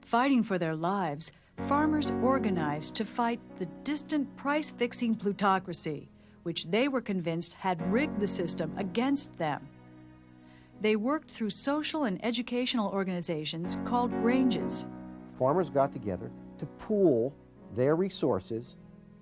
Fighting for their lives, farmers organized to fight the distant price-fixing plutocracy, which they were convinced had rigged the system against them. They worked through social and educational organizations called granges. Farmers got together to pool their resources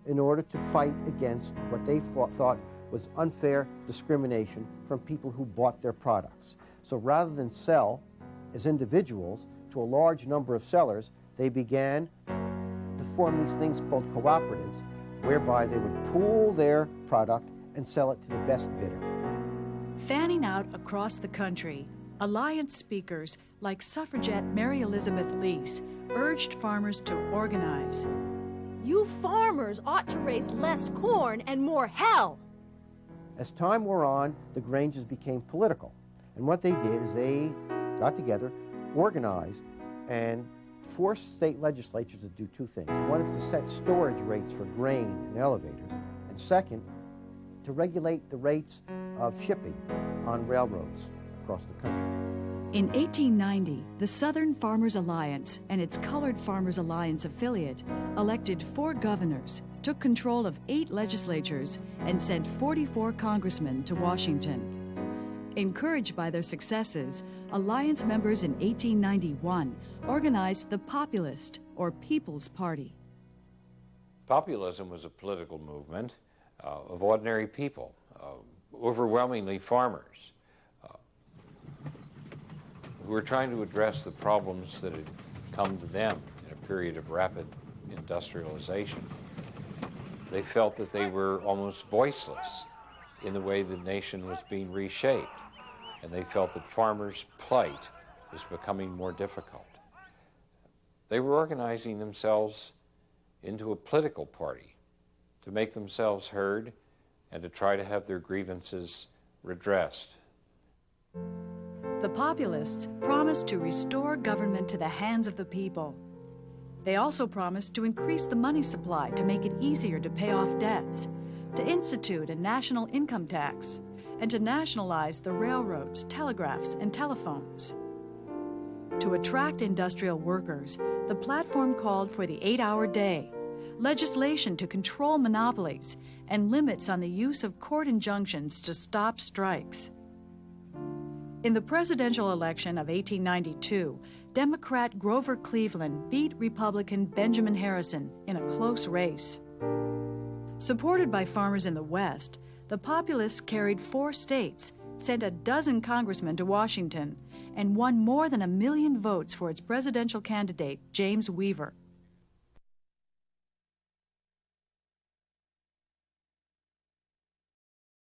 in order to fight against what they thought was unfair discrimination from people who bought their products. So rather than sell as individuals to a large number of sellers, they began to form these things called cooperatives, whereby they would pool their product and sell it to the best bidder. Fanning out across the country, alliance speakers like suffragette Mary Elizabeth Lease urged farmers to organize. You farmers ought to raise less corn and more hell. As time wore on, the granges became political. And what they did is they got together, organized, and forced state legislatures to do two things. One is to set storage rates for grain in elevators, and second, to regulate the rates of shipping on railroads across the country. In 1890, the Southern Farmers Alliance and its Colored Farmers Alliance affiliate elected 4 governors, took control of 8 legislatures, and sent 44 congressmen to Washington. Encouraged by their successes, Alliance members in 1891 organized the Populist, or People's Party. Populism was a political movement of ordinary people, overwhelmingly farmers, who were trying to address the problems that had come to them in a period of rapid industrialization. They felt that they were almost voiceless in the way the nation was being reshaped, and they felt that farmers' plight was becoming more difficult. They were organizing themselves into a political party to make themselves heard and to try to have their grievances redressed. The Populists promised to restore government to the hands of the people. They also promised to increase the money supply to make it easier to pay off debts, to institute a national income tax, and to nationalize the railroads, telegraphs, and telephones. To attract industrial workers, the platform called for the 8-hour day, legislation to control monopolies, and limits on the use of court injunctions to stop strikes. In the presidential election of 1892, Democrat Grover Cleveland beat Republican Benjamin Harrison in a close race. Supported by farmers in the West, the Populists carried 4 states, sent a dozen congressmen to Washington, and won more than 1 million votes for its presidential candidate, James Weaver.